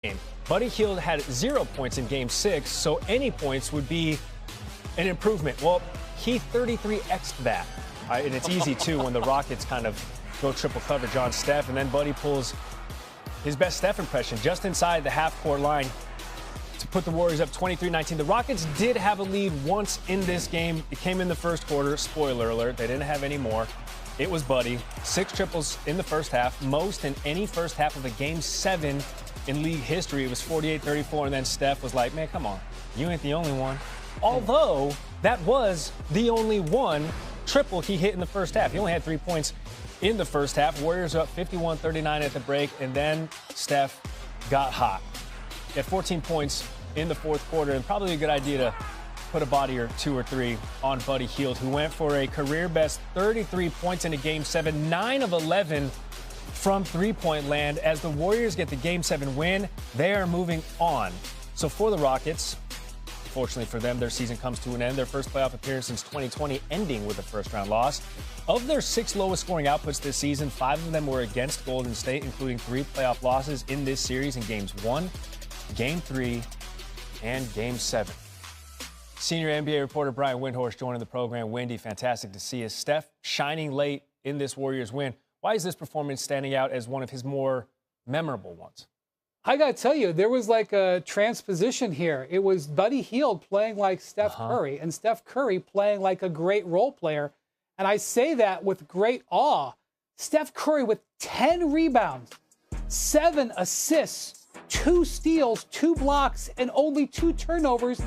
game. Buddy Hield had 0 points in Game 6, so any points would be an improvement. Well, he 33x'd that. And it's easy, too, when the Rockets kind of go triple coverage on Steph, and then Buddy pulls his best Steph impression just inside the half-court line to put the Warriors up 23-19. The Rockets did have a lead once in this game. It came in the first quarter. Spoiler alert, they didn't have any more. It was Buddy. 6 triples in the first half, most in any first half of a Game 7 in league history. It was 48-34, and then Steph was like, man, come on, you ain't the only one. Although that was the only one triple he hit in the first half. He only had 3 points in the first half. Warriors are up 51-39 at the break, and then Steph got hot. He had 14 points in the fourth quarter, and probably a good idea to put a body or 2 or 3 on Buddy Hield, who went for a career-best 33 points in a Game 7, 9 of 11 from three-point land. As the Warriors get the Game 7 win, they are moving on. So for the Rockets, fortunately for them, their season comes to an end. Their first playoff appearance since 2020, ending with a first-round loss. Of their 6 lowest scoring outputs this season, 5 of them were against Golden State, including 3 playoff losses in this series in Games 1, Game 3, and Game 7. Senior NBA reporter Brian Windhorst joining the program. Wendy, fantastic to see you. Steph shining late in this Warriors win. Why is this performance standing out as one of his more memorable ones? I got to tell you, there was like a transposition here. It was Buddy Hield playing like Steph Curry and Steph Curry playing like a great role player. And I say that with great awe. Steph Curry with 10 rebounds, 7 assists, 2 steals, 2 blocks, and only 2 turnovers.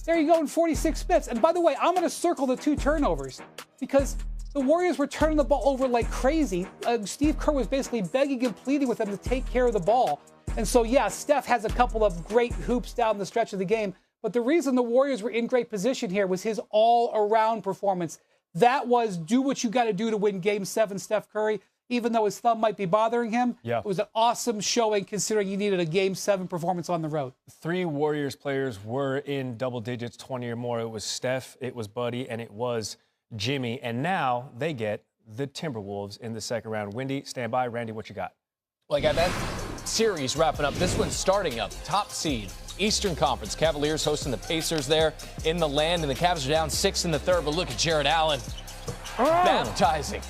There you go in 46 minutes. And by the way, I'm going to circle the 2 turnovers because the Warriors were turning the ball over like crazy. Steve Kerr was basically begging and pleading with them to take care of the ball. And so, yeah, Steph has a couple of great hoops down the stretch of the game. But the reason the Warriors were in great position here was his all-around performance. That was do what you got to do to win Game 7, Steph Curry. Even though his thumb might be bothering him, It was an awesome showing considering he needed a Game 7 performance on the road. 3 Warriors players were in double digits, 20 or more. It was Steph, it was Buddy, and it was Jimmy. And now they get the Timberwolves in the second round. Wendy, stand by. Randy, what you got? Well, I got that series wrapping up. This one's starting up. Top seed, Eastern Conference. Cavaliers hosting the Pacers there in the land, and the Cavs are down 6 in the third. But look at Jared Allen baptizing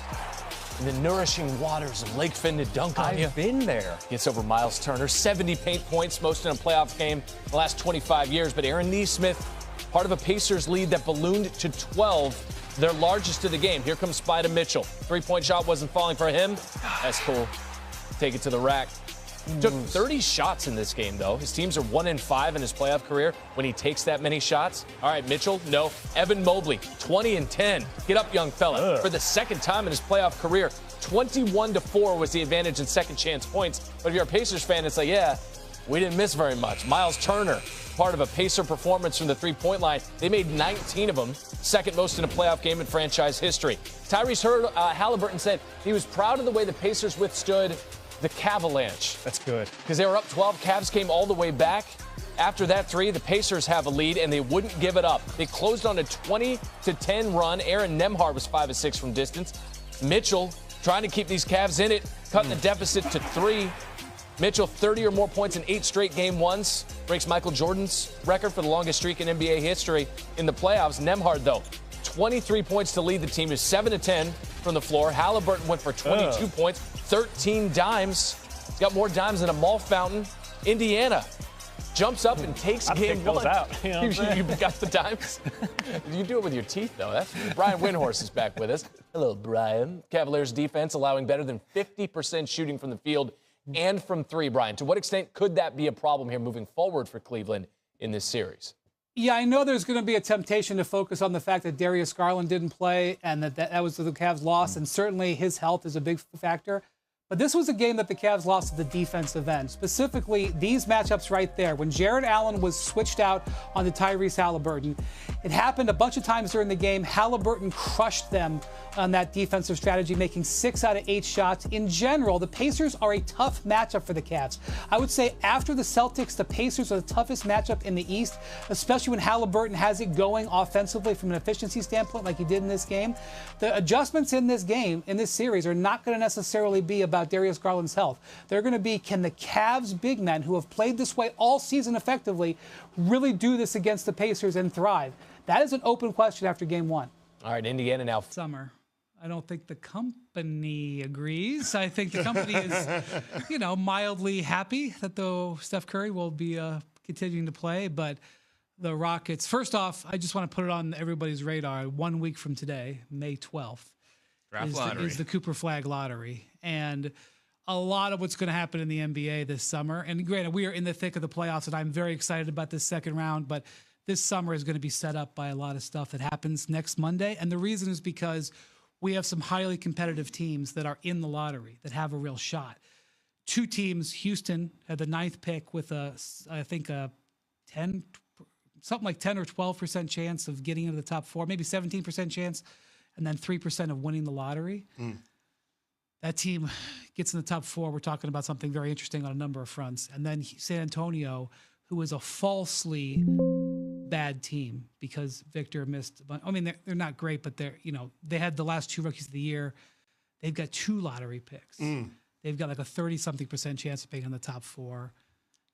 in the nourishing waters of Lake Finn to dunk on you. I've been there. Gets over Miles Turner. 70 paint points, most in a playoff game in the last 25 years. But Aaron Nesmith, part of a Pacers lead that ballooned to 12, their largest of the game. Here comes Spida Mitchell. 3-point shot wasn't falling for him. That's cool. Take it to the rack. Took 30 shots in this game, though. His teams are 1-5 in his playoff career when he takes that many shots. All right, Mitchell, no. Evan Mobley, 20-10. Get up, young fella. For the second time in his playoff career, 21-4 was the advantage in second chance points. But if you're a Pacers fan, it's like, yeah, we didn't miss very much. Miles Turner, part of a Pacer performance from the three-point line. They made 19 of them, second most in a playoff game in franchise history. Tyrese Haliburton said he was proud of the way the Pacers withstood the Cavalanche. That's good. Because they were up 12. Cavs came all the way back. After that 3, the Pacers have a lead, and they wouldn't give it up. They closed on a 20-10 run. Aaron Nemhard was 5 of 6 from distance. Mitchell trying to keep these Cavs in it, cutting the deficit to 3. Mitchell, 30 or more points in 8 straight Game 1s. Breaks Michael Jordan's record for the longest streak in NBA history in the playoffs. Nemhard, though, 23 points to lead the team. Is 7-10 from the floor. Haliburton went for 22 points, 13 dimes. He's got more dimes than a mall fountain. Indiana jumps up and takes Game 1. Out, you know you got the dimes? You do it with your teeth, though. Brian Windhorst is back with us. Hello, Brian. Cavaliers defense allowing better than 50% shooting from the field and from 3, Brian. To what extent could that be a problem here moving forward for Cleveland in this series? Yeah, I know there's going to be a temptation to focus on the fact that Darius Garland didn't play and that was the Cavs' loss, and certainly his health is a big factor. But this was a game that the Cavs lost at the defensive end, specifically these matchups right there. When Jared Allen was switched out onto Tyrese Haliburton, it happened a bunch of times during the game. Haliburton crushed them on that defensive strategy, making 6 out of 8 shots. In general, the Pacers are a tough matchup for the Cavs. I would say after the Celtics, the Pacers are the toughest matchup in the East, especially when Haliburton has it going offensively from an efficiency standpoint like he did in this game. The adjustments in this game, in this series, are not going to necessarily be about about Darius Garland's health. They're going to be, can the Cavs big men who have played this way all season effectively really do this against the Pacers and thrive? That is an open question after game one. All right, Indiana now. Summer. I don't think the company agrees. I think the company is, mildly happy that though Steph Curry will be continuing to play, but the Rockets, first off, I just want to put it on everybody's radar. 1 week from today, May 12th, is the Cooper Flag Lottery. And a lot of what's going to happen in the NBA this summer. And granted, we are in the thick of the playoffs, and I'm very excited about this second round, but this summer is going to be set up by a lot of stuff that happens next Monday. And the reason is because we have some highly competitive teams that are in the lottery that have a real shot. Two teams, Houston had the 9th pick with something like 10 or 12% chance of getting into the top 4, maybe 17% chance, and then 3% of winning the lottery. That team gets in the top 4. We're talking about something very interesting on a number of fronts. And then San Antonio, who is a falsely bad team because Victor missed a bunch. I mean, they're not great, but they had the last 2 rookies of the year. They've got 2 lottery picks. They've got like a 30-something% chance of being in the top 4.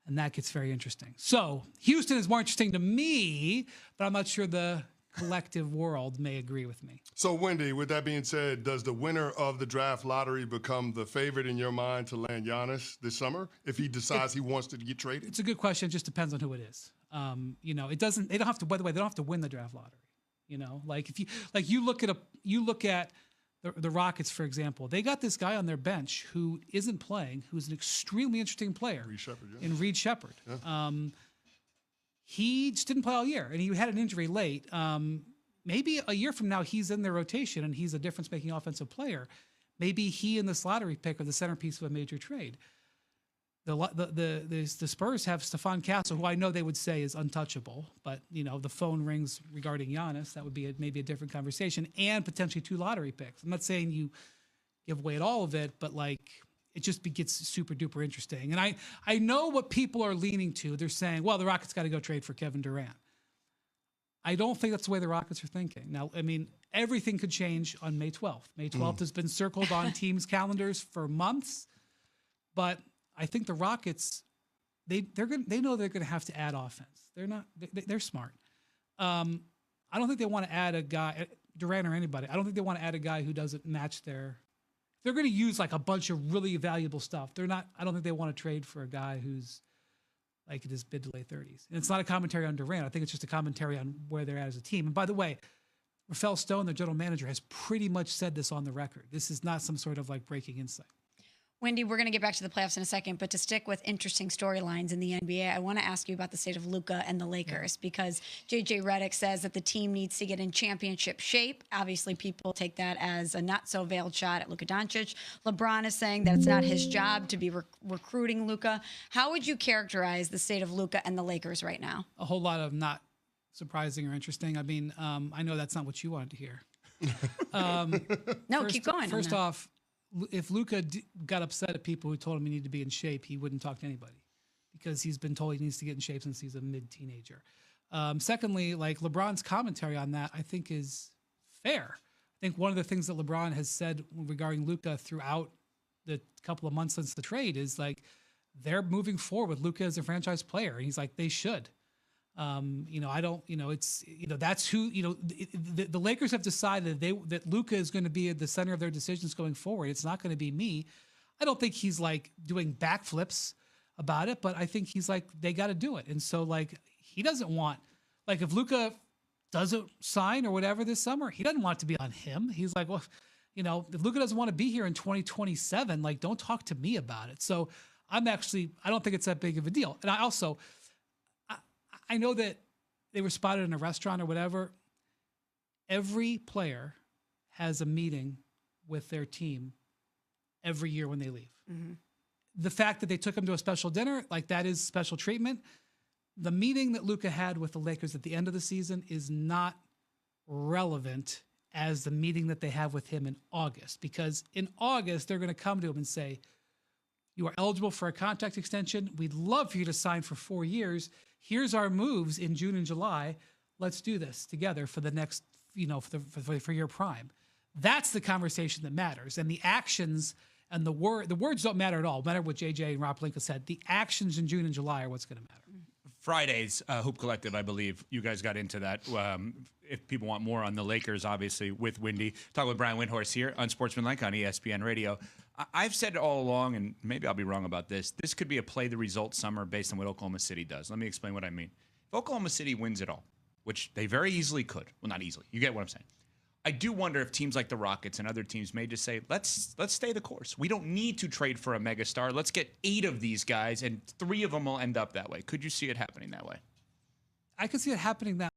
And that gets very interesting. So Houston is more interesting to me, but I'm not sure the collective world may agree with me. So, Wendy, with that being said, does the winner of the draft lottery become the favorite in your mind to land Giannis this summer if he decides he wants to get traded? It's a good question. It just depends on who it is. It doesn't. They don't have to. By the way, they don't have to win the draft lottery. Like if you look at the Rockets, for example, they got this guy on their bench who isn't playing, who's an extremely interesting player. Reed Shepherd. Yeah. He just didn't play all year, and he had an injury late. Maybe a year from now, he's in their rotation, and he's a difference-making offensive player. Maybe he and this lottery pick are the centerpiece of a major trade. The Spurs have Stephon Castle, who I know they would say is untouchable, but the phone rings regarding Giannis. That would be maybe a different conversation, and potentially 2 lottery picks. I'm not saying you give away all of it, but it just gets super duper interesting. And I know what people are leaning to. They're saying, well, the Rockets got to go trade for Kevin Durant. I don't think that's the way the Rockets are thinking. Now, I mean, everything could change on May 12th. May 12th has been circled on teams' calendars for months, but I think the Rockets, they know they're going to have to add offense. They're smart. I don't think they want to add a guy, Durant or anybody. I don't think they want to add a guy who doesn't match their. They're going to use like a bunch of really valuable stuff. I don't think they want to trade for a guy who's like in his mid to late 30s. And it's not a commentary on Durant. I think it's just a commentary on where they're at as a team. And by the way, Rafael Stone, their general manager, has pretty much said this on the record. This is not some sort of breaking insight. Wendy, we're going to get back to the playoffs in a second, but to stick with interesting storylines in the NBA, I want to ask you about the state of Luka and the Lakers because JJ Redick says that the team needs to get in championship shape. Obviously, people take that as a not-so-veiled shot at Luka Doncic. LeBron is saying that it's not his job to be recruiting Luka. How would you characterize the state of Luka and the Lakers right now? A whole lot of not surprising or interesting. I mean, I know that's not what you wanted to hear. No, keep going. First off, if Luka got upset at people who told him he needed to be in shape, he wouldn't talk to anybody because he's been told he needs to get in shape since he's a mid-teenager. Secondly, LeBron's commentary on that, I think is fair. I think one of the things that LeBron has said regarding Luka throughout the couple of months since the trade is they're moving forward with Luka as a franchise player. And he's like, they should. That's who, the Lakers have decided that Luka is going to be at the center of their decisions going forward. It's not going to be me. I don't think he's doing backflips about it, but I think he's they got to do it. And so he doesn't want, if Luka doesn't sign or whatever this summer, he doesn't want it to be on him. He's like, well, if Luka doesn't want to be here in 2027, don't talk to me about it. So I don't think it's that big of a deal. And I know that they were spotted in a restaurant or whatever. Every player has a meeting with their team every year when they leave. Mm-hmm. The fact that they took him to a special dinner, that is special treatment. The meeting that Luka had with the Lakers at the end of the season is not relevant as the meeting that they have with him in August, because in August, they're going to come to him and say, you are eligible for a contract extension. We'd love for you to sign for 4 years. Here's our moves in June and July. Let's do this together for the next, for your prime. That's the conversation that matters. And the actions And the words don't matter at all. No matter what JJ and Rob Pelinka said, the actions in June and July are what's going to matter. Friday's Hoop Collective, I believe you guys got into that. If people want more on the Lakers, obviously, with Windy. Talk with Brian Windhorst here on Sportsmanlike on ESPN Radio. I've said all along, and maybe I'll be wrong about this, this could be a play-the-result summer based on what Oklahoma City does. Let me explain what I mean. If Oklahoma City wins it all, which they very easily could. Well, not easily. You get what I'm saying. I do wonder if teams like the Rockets and other teams may just say, let's stay the course. We don't need to trade for a megastar. Let's get 8 of these guys, and 3 of them will end up that way. Could you see it happening that way? I could see it happening that